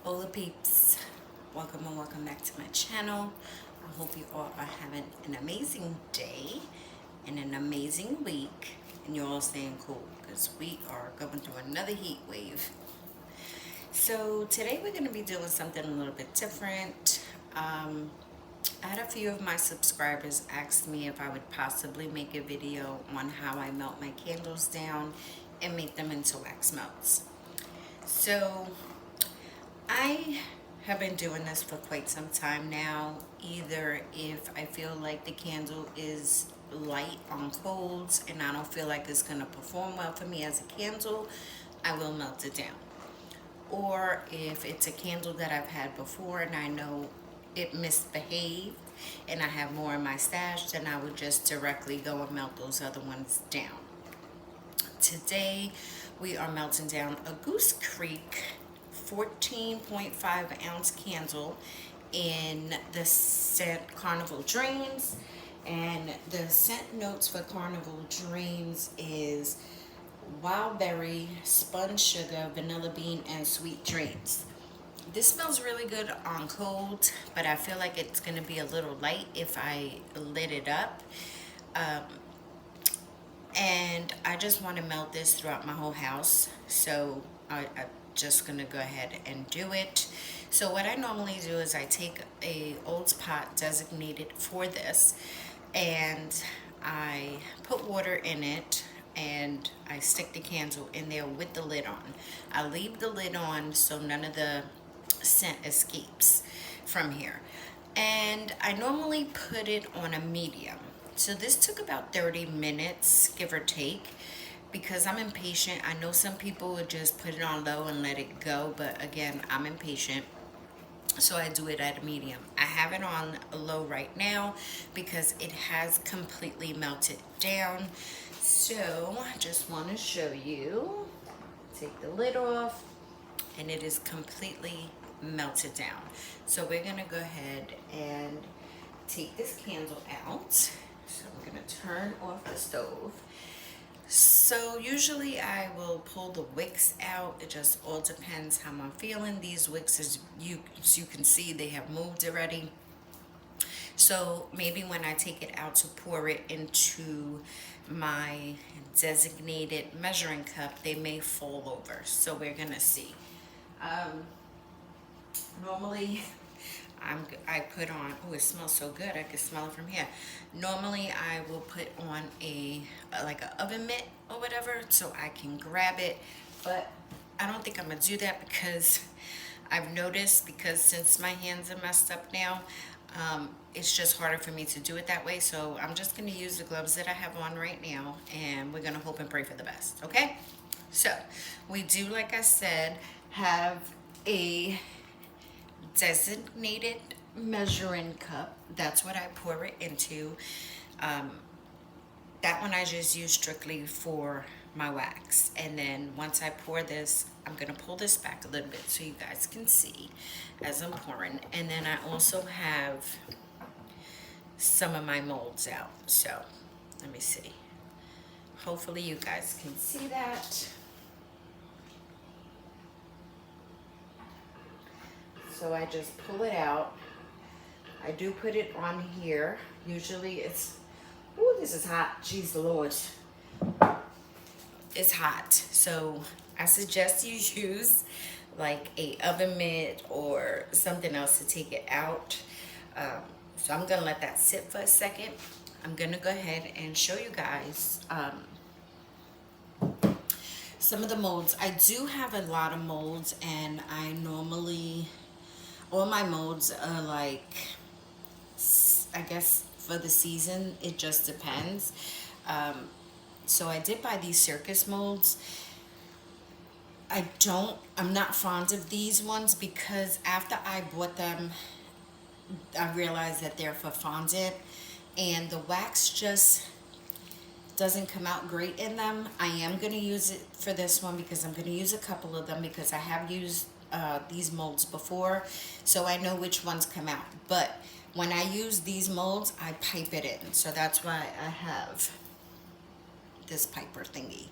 Hola peeps, welcome and welcome back to my channel. I hope you all are having an amazing day and an amazing week, and you're all staying cool because we are going through another heat wave. So today we're going to be doing something a little bit different. I had a few of my subscribers ask me if I would possibly make a video on how I melt my candles down and make them into wax melts. So I have been doing this for quite some time now. Either if I feel like the candle is light on colds and I don't feel like it's going to perform well for me as a candle, I will melt it down. Or if it's a candle that I've had before and I know it misbehaved and I have more in my stash, then I would just directly go and melt those other ones down. Today we are melting down a Goose Creek 14.5 ounce candle in the scent Carnival Dreams, and the scent notes for Carnival Dreams is wild berry, spun sugar, vanilla bean, and sweet dreams. This smells really good on cold, but I feel like it's going to be a little light if I lit it up. And I just want to melt this throughout my whole house, so I'm just gonna go ahead and do it. So what I normally do is I take a old pot designated for this, and I put water in it, and I stick the candle in there with the lid on. I leave the lid on so none of the scent escapes from here, and I normally put it on a medium. So this took about 30 minutes, give or take, because I'm impatient. I know some people would just put it on low and let it go, but again, I'm impatient. So I do it at a medium. I have it on low right now because it has completely melted down. So I just want to show you. Take the lid off, and it is completely melted down. So we're gonna go ahead and take this candle out. So I'm gonna turn off the stove. So usually I will pull the wicks out. It just all depends how I'm feeling. These wicks, as you can see, they have moved already. So maybe when I take it out to pour it into my designated measuring cup, they may fall over. So we're gonna see. Normally I put on, oh, it smells so good, I can smell it from here. Normally I will put on like a oven mitt or whatever so I can grab it, but I don't think I'm gonna do that because I've noticed, because since my hands are messed up now, it's just harder for me to do it that way. So I'm just gonna use the gloves that I have on right now, and we're gonna hope and pray for the best, okay? So we do, like I said, have a designated measuring cup. That's what I pour it into. That one I just use strictly for my wax. And then once I pour this, I'm gonna pull this back a little bit so you guys can see as I'm pouring. And then I also have some of my molds out. So let me see. Hopefully you guys can see that. So I just pull it out. I do put it on here. Usually it's, oh, this is hot. Jeez Lord. It's hot. So I suggest you use like a oven mitt or something else to take it out. So I'm gonna let that sit for a second. I'm gonna go ahead and show you guys some of the molds. I do have a lot of molds, and I normally, all my molds are like, I guess for the season, it just depends. So I did buy these circus molds. I'm not fond of these ones because after I bought them, I realized that they're for fondant, and the wax just doesn't come out great in them. I am going to use it for this one because I'm going to use a couple of them because I have used these molds before, so I know which ones come out. But when I use these molds, I pipe it in, so that's why I have this piper thingy.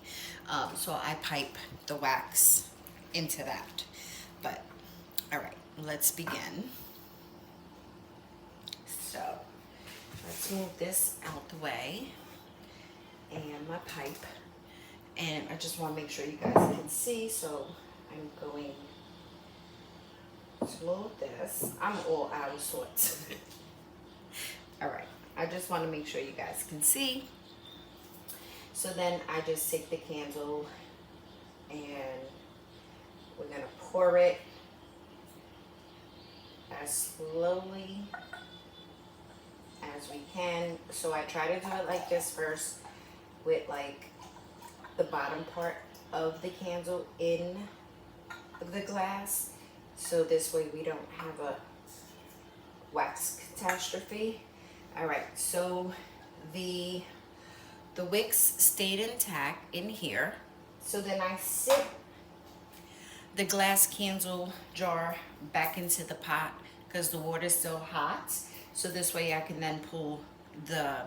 So I pipe the wax into that. But All right, let's begin. So let's move this out the way and my pipe. And I just want to make sure you guys can see, so I'm going to load this. I'm all out of sorts. All right, I just want to make sure you guys can see. So then I just take the candle and we're going to pour it as slowly as we can. So I try to do it like this first, with like the bottom part of the candle in the glass, so this way we don't have a wax catastrophe. All right, so the wicks stayed intact in here. So then I sit the glass candle jar back into the pot because the water's still hot. So this way I can then pull the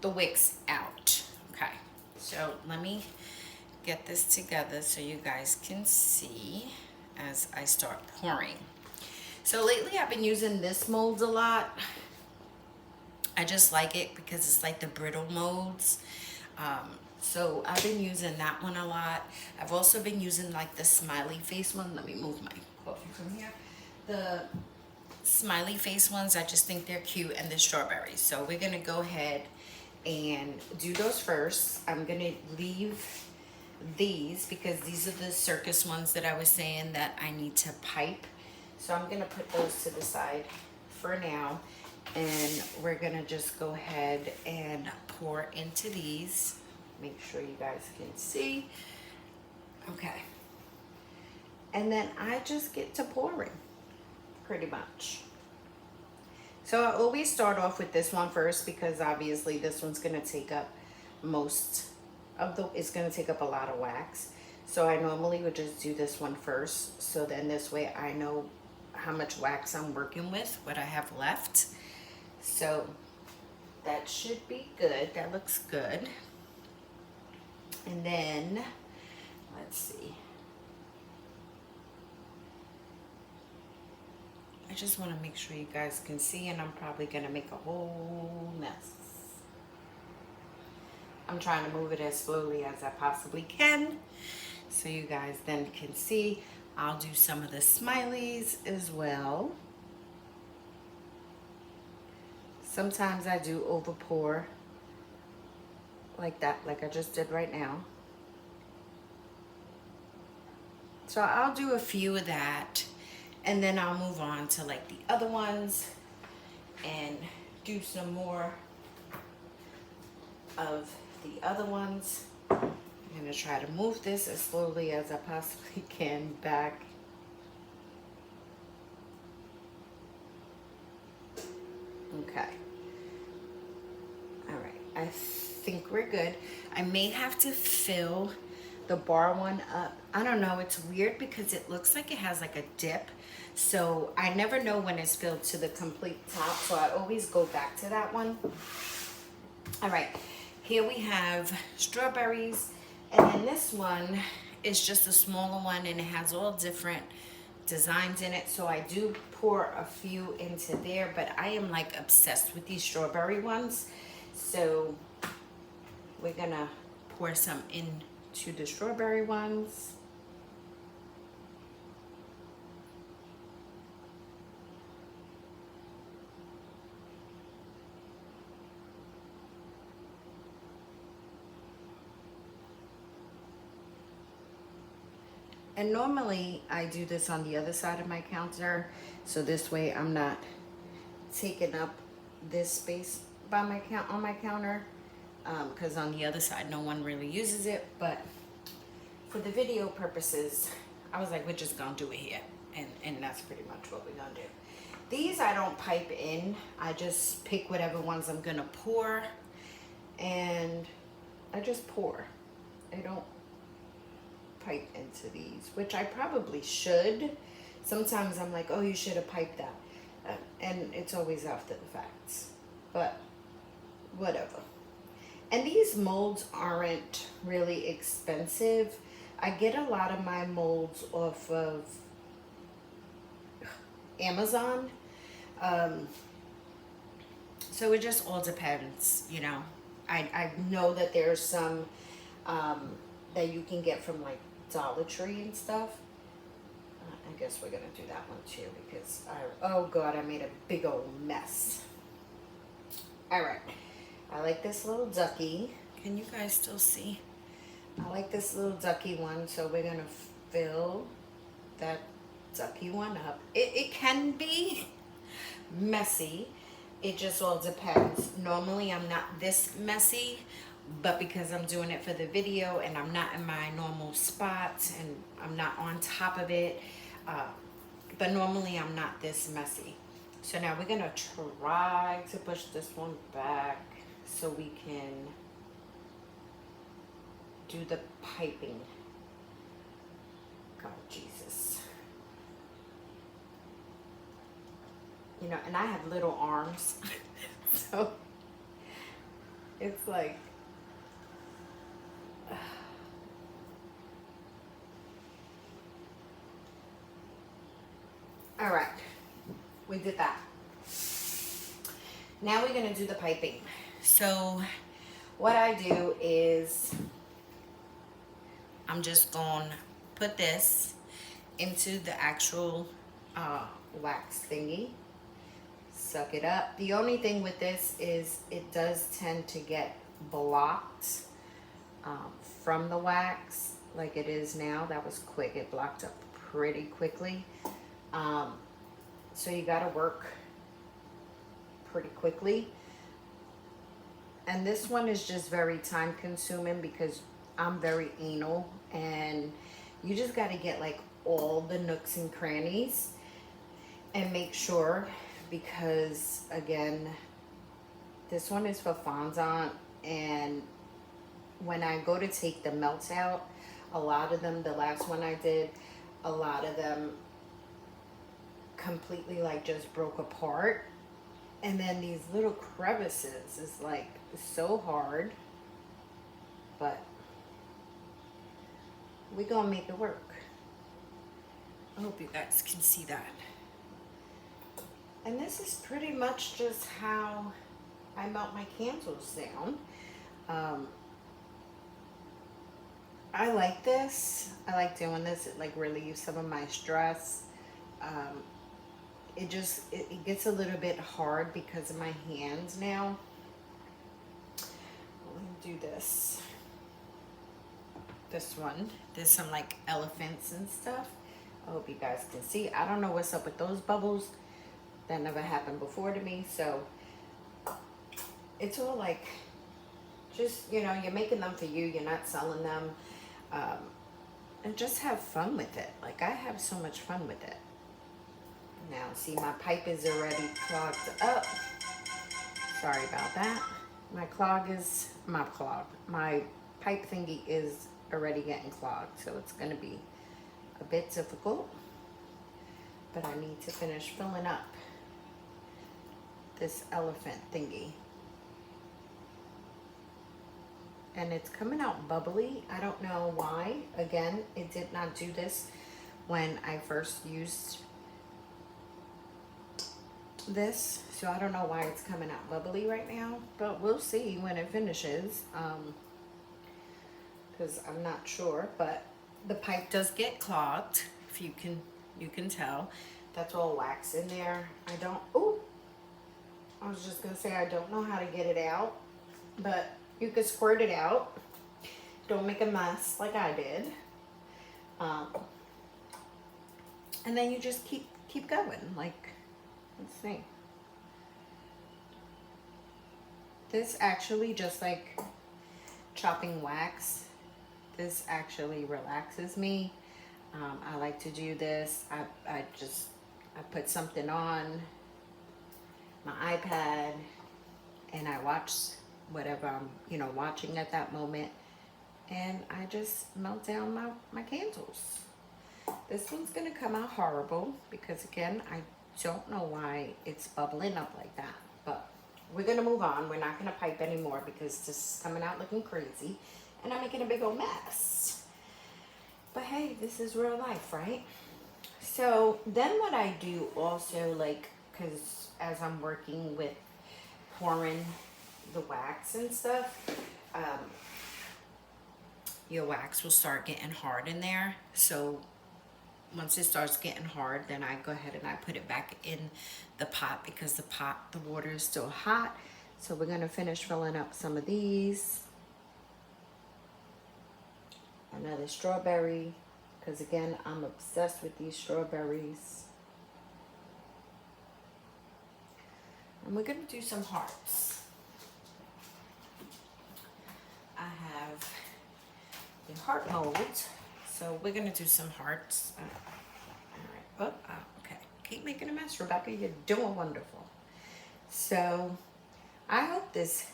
wicks out. Okay, so let me get this together so you guys can see as I start pouring. So lately I've been using this mold a lot. I just like it because it's like the brittle molds. So I've been using that one a lot. I've also been using like the smiley face one. Let me move my coffee from here. The smiley face ones, I just think they're cute, and the strawberries. So we're gonna go ahead and do those first. I'm gonna leave these because these are the circus ones that I was saying that I need to pipe. So I'm gonna put those to the side for now, and we're gonna just go ahead and pour into these. Make sure you guys can see. Okay, and then I just get to pouring pretty much. So I always start off with this one first because obviously this one's gonna take up most of the, it's gonna take up a lot of wax. So I normally would just do this one first. So then this way I know how much wax I'm working with, what I have left. So that should be good. That looks good. And then, let's see. I just want to make sure you guys can see, and I'm probably going to make a whole mess. I'm trying to move it as slowly as I possibly can so you guys then can see. I'll do some of the smileys as well. Sometimes I do over pour like that, like I just did right now. So I'll do a few of that, and then I'll move on to like the other ones and do some more of the other ones. I'm gonna try to move this as slowly as I possibly can back. Okay. All right, I think we're good. I may have to fill the bar one up. I don't know, it's weird because it looks like it has like a dip. So I never know when it's filled to the complete top. So I always go back to that one. All right, here we have strawberries. And then this one is just a smaller one, and it has all different designs in it. So I do pour a few into there, but I am like obsessed with these strawberry ones. So we're gonna pour some into the strawberry ones. And normally I do this on the other side of my counter, so this way I'm not taking up this space by my on my counter, because on the other side no one really uses it. But for the video purposes, I was like, we're just gonna do it here, and that's pretty much what we're gonna do. These I don't pipe in. I just pick whatever ones I'm gonna pour, and I just pour. I don't pipe into these, which I probably should. Sometimes I'm like, oh, you should have piped that, and it's always after the facts, but whatever. And these molds aren't really expensive. I get a lot of my molds off of Amazon. Um, so it just all depends, you know. I know that there's some um, that you can get from like Dollar Tree and stuff. I guess we're gonna do that one too because oh god, I made a big old mess. All right, I like this little ducky. Can you guys still see? I like this little ducky one, so we're gonna fill that ducky one up. It can be messy. It just all depends. Normally I'm not this messy, but because I'm doing it for the video and I'm not in my normal spot and I'm not on top of it, uh, but normally I'm not this messy. So now we're gonna try to push this one back so we can do the piping. God, Jesus. You know, and I have little arms, so it's like, all right, we did that. Now we're gonna do the piping. So what I do is I'm just gonna put this into the actual wax thingy, suck it up. The only thing with this is it does tend to get blocked from the wax like it is now. That was quick. It blocked up pretty quickly. So you gotta work pretty quickly. And this one is just very time consuming because I'm very anal and you just gotta get like all the nooks and crannies and make sure, because again, this one is for fondant, and when I go to take the melts out, a lot of them, the last one I did, a lot of them completely like just broke apart, and then these little crevices is like so hard, but we gonna make it work. I hope you guys can see that. And this is pretty much just how I melt my candles down. I like this. I like doing this. It like relieves some of my stress. It gets a little bit hard because of my hands now. Let me do this. This one. There's some like elephants and stuff. I hope you guys can see. I don't know what's up with those bubbles. That never happened before to me. So it's all like, just, you know, you're making them for you. You're not selling them. And just have fun with it. Like, I have so much fun with it. Now, see, my pipe is already clogged up. Sorry about that. My pipe thingy is already getting clogged, so it's going to be a bit difficult. But I need to finish filling up this elephant thingy. And it's coming out bubbly. I don't know why. Again, it did not do this when I first used this, so I don't know why it's coming out bubbly right now, but we'll see when it finishes, because I'm not sure. But the pipe does get clogged, if you can tell. That's all wax in there. I was just gonna say I don't know how to get it out, but you could squirt it out. Don't make a mess like I did. And then you just keep going. Like, let's see. This actually, just like chopping wax, this actually relaxes me. I like to do this. I put something on my iPad and I watch whatever I'm, watching at that moment, and I just melt down my candles. This one's gonna come out horrible because, again, I don't know why it's bubbling up like that, but we're gonna move on. We're not gonna pipe anymore because this is coming out looking crazy and I'm making a big old mess. But hey, this is real life, right? So then what I do also, like, because as I'm working with pouring the wax and stuff, um, your wax will start getting hard in there. So once it starts getting hard, then I go ahead and I put it back in the pot because the water is still hot. So we're gonna finish filling up some of these. Another strawberry, because again, I'm obsessed with these strawberries. And we're gonna do some hearts. I have the heart mold, so we're gonna do some hearts. All right. Okay. Keep making a mess, Rebecca. You're doing wonderful. So I hope this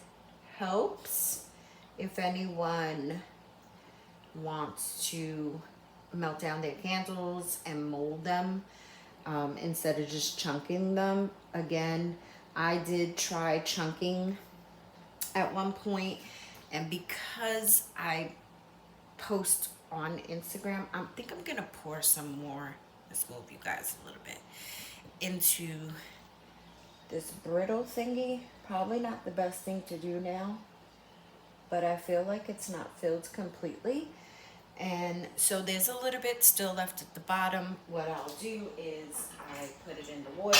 helps. If anyone wants to melt down their candles and mold them instead of just chunking them. Again, I did try chunking at one point, and because I post on Instagram, I think I'm gonna pour some more, let's move you guys a little bit, into this brittle thingy. Probably not the best thing to do now, but I feel like it's not filled completely. And so there's a little bit still left at the bottom. What I'll do is I put it in the water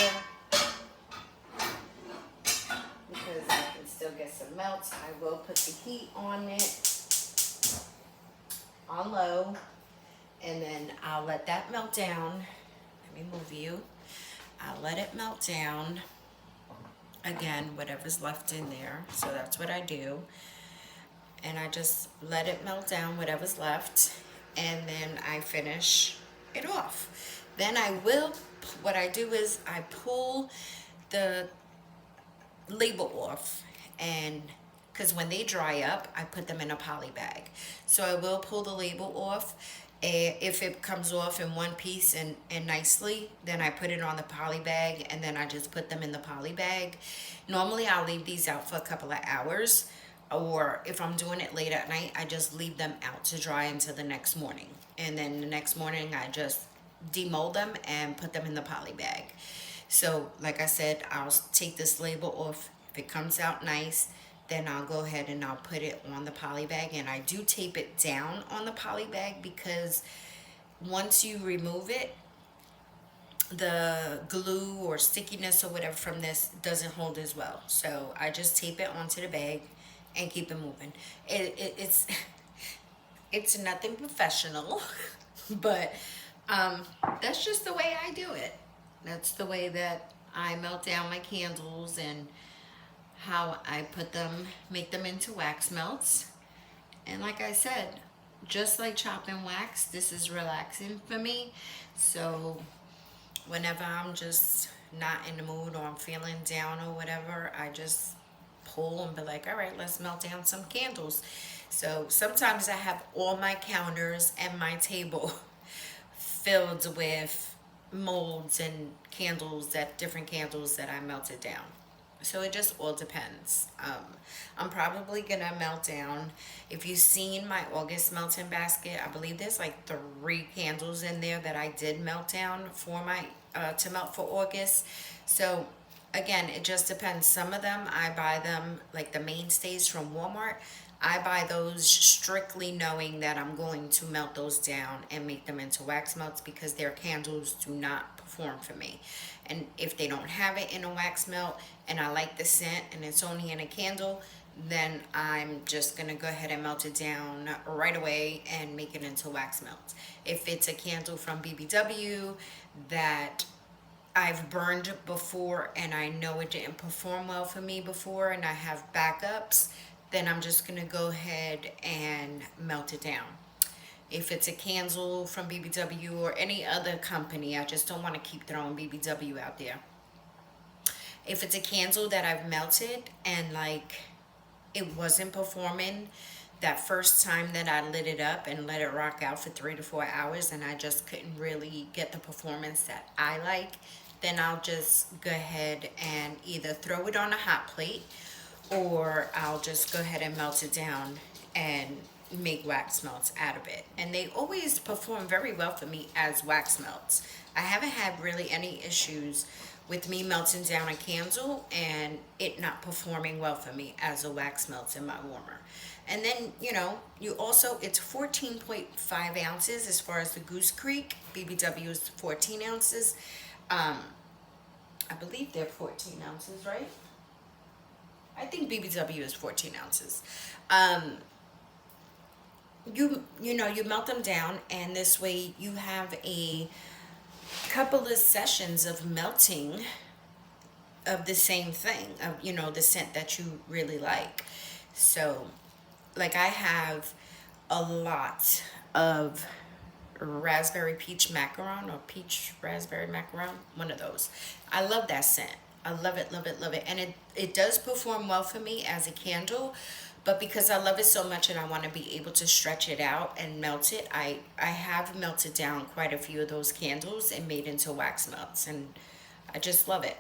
because I can still get some melts. I will put the heat on it on low, and then I'll let that melt down. Let me move you. I'll let it melt down. Again, whatever's left in there. So that's what I do. And I just let it melt down, whatever's left, and then I finish it off. Then what I do is I pull the label off, and because when they dry up, I put them in a poly bag. So I will pull the label off. If it comes off in one piece and nicely, then I put it on the poly bag, and then I just put them in the poly bag. Normally I'll leave these out for a couple of hours, or if I'm doing it late at night, I just leave them out to dry until the next morning. And then the next morning, I just demold them and put them in the poly bag. So, like I said, I'll take this label off. If it comes out nice, then I'll go ahead and I'll put it on the poly bag. And I do tape it down on the poly bag because once you remove it, the glue or stickiness or whatever from this doesn't hold as well. So I just tape it onto the bag and keep it moving. It's nothing professional, but that's just the way I do it. That's the way that I melt down my candles and how I make them into wax melts. And like I said, just like chopping wax, this is relaxing for me. So whenever I'm just not in the mood or I'm feeling down or whatever, I just pull and be like, all right, let's melt down some candles. So sometimes I have all my counters and my table filled with molds and different candles that I melted down. So it just all depends. I'm probably gonna melt down. If you've seen my August melting basket, I believe there's like 3 candles in there that I did melt down for my to melt for August. So again, it just depends. Some of them I buy them, like the mainstays from Walmart. I buy those strictly knowing that I'm going to melt those down and make them into wax melts because their candles do not perform for me. And if they don't have it in a wax melt and I like the scent and it's only in a candle, then I'm just gonna go ahead and melt it down right away and make it into wax melts. If it's a candle from BBW that I've burned before and I know it didn't perform well for me before and I have backups, then I'm just gonna go ahead and melt it down. If it's a candle from BBW or any other company, I just don't want to keep throwing BBW out there. If it's a candle that I've melted and like it wasn't performing that first time that I lit it up and let it rock out for 3 to 4 hours and I just couldn't really get the performance that I like, then I'll just go ahead and either throw it on a hot plate or I'll just go ahead and melt it down and make wax melts out of it, and they always perform very well for me as wax melts. I haven't had really any issues with me melting down a candle and it not performing well for me as a wax melt in my warmer. And then, you know, you also, it's 14.5 ounces as far as the Goose Creek. BBW is 14 ounces. I believe they're 14 ounces, right? I think BBW is 14 ounces. You know, you melt them down, and this way you have a couple of sessions of melting of the same thing, of, you know, the scent that you really like. So like I have a lot of raspberry peach macaron, or peach raspberry macaron, one of those. I love that scent. I love it, love it, love it. And it does perform well for me as a candle, but because I love it so much and I want to be able to stretch it out and melt it, I have melted down quite a few of those candles and made into wax melts, and I just love it.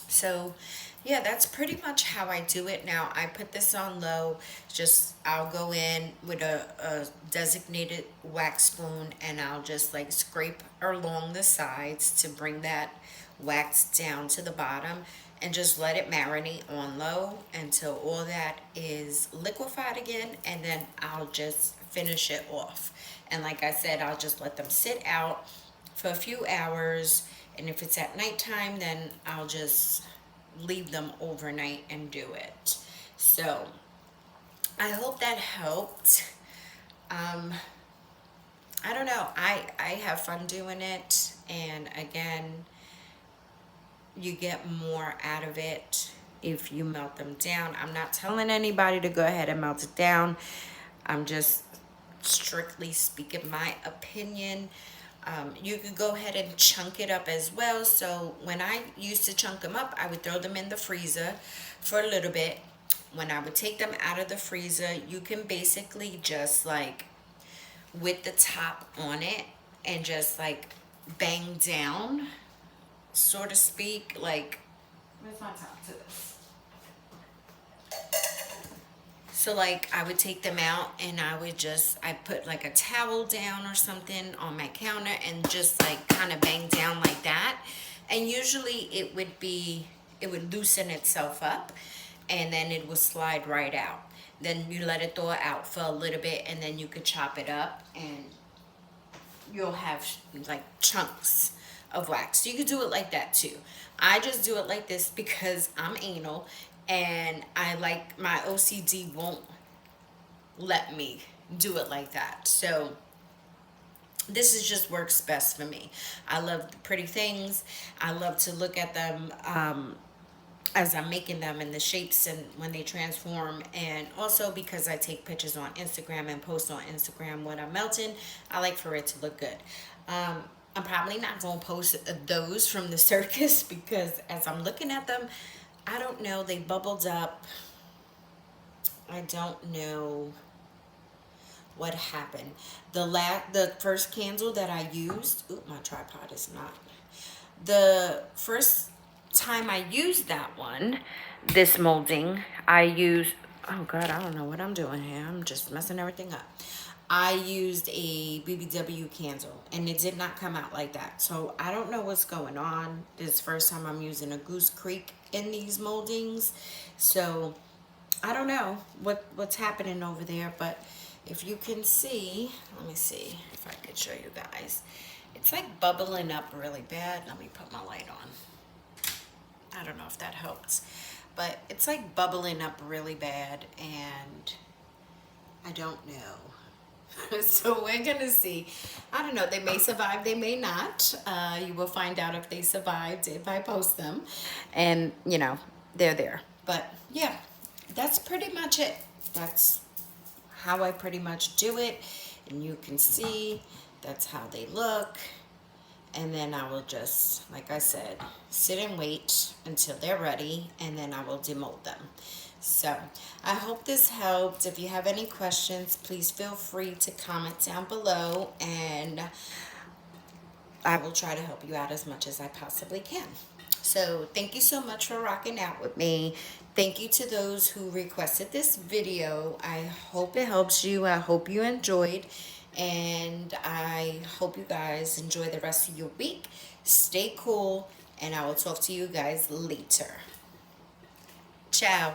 So yeah, that's pretty much how I do it now. I put this on low. Just, I'll go in with a designated wax spoon, and I'll just like scrape along the sides to bring that wax down to the bottom, and just let it marinate on low until all that is liquefied again, and then I'll just finish it off. And like I said, I'll just let them sit out for a few hours, and if it's at nighttime, then I'll just leave them overnight and do it. So I hope that helped. I don't know, I have fun doing it, and again, you get more out of it if you melt them down. I'm not telling anybody to go ahead and melt it down. I'm just strictly speaking my opinion. You could go ahead and chunk it up as well. So when I used to chunk them up, I would throw them in the freezer for a little bit. When I would take them out of the freezer, you can basically just like with the top on it and just like bang down, so to speak. Like, where's my top to this? So like I would take them out and I put like a towel down or something on my counter and just like kind of bang down like that. And usually it would loosen itself up, and then it would slide right out. Then you let it thaw out for a little bit, and then you could chop it up, and you'll have like chunks of wax. So you could do it like that too. I just do it like this because I'm anal, and I like, my OCD won't let me do it like that. So this is just works best for me. I love the pretty things. I love to look at them as I'm making them, in the shapes and when they transform. And also because I take pictures on Instagram and post on Instagram when I'm melting, I like for it to look good. I'm probably not going to post those from the circus because as I'm looking at them, I don't know, they bubbled up. I don't know what happened. The first candle that I used, ooh, my tripod is not. The first time I used that one, this molding, I used, oh God, I don't know what I'm doing here. I'm just messing everything up. I used a BBW candle, and it did not come out like that. So I don't know what's going on. This is the first time I'm using a Goose Creek in these moldings. So I don't know what's happening over there, but if you can see, let me see if I could show you guys. It's like bubbling up really bad. Let me put my light on. I don't know if that helps, but it's like bubbling up really bad, and I don't know. So we're gonna see. I don't know, they may survive, they may not. You will find out if they survived if I post them, and you know, they're there. But yeah, that's pretty much it. That's how I pretty much do it, and you can see that's how they look. And then I will just, like I said, sit and wait until they're ready, and then I will demold them. So I hope this helped. If you have any questions, please feel free to comment down below, and I will try to help you out as much as I possibly can. So thank you so much for rocking out with me. Thank you to those who requested this video. I hope it helps you. I hope you enjoyed. And I hope you guys enjoy the rest of your week. Stay cool. And I will talk to you guys later. Ciao.